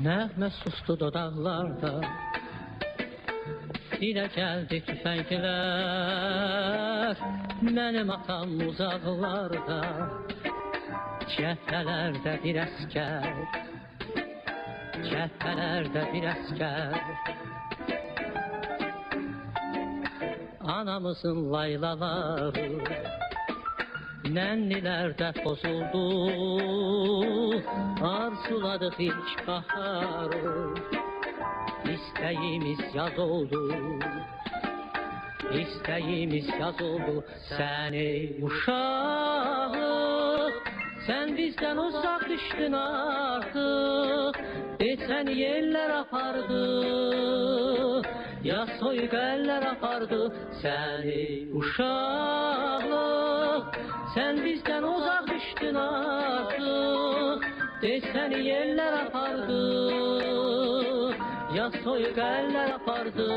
Nəğmə sustu dodaqlarda, dilə gəldi tüfənglər. Mənim atam uzaqlarda, cəbhələrdə bir əskər, cəbhələrdə bir əskər. Anamızın laylaları nənnilərdə pozuldu. Arzuladıq ilk baharı, İstəyimiz yaz oldu, İstəyimiz yaz oldu. Səni uşaq, sən bizdən uzaq düşdün artıq. Desən yerlər apardı, ya soyuq əllər apardı. Səni uşaq, sən bizdən uzaq düşdün artıq. Desən yerlər apardı, ya soyuq əllər apardı.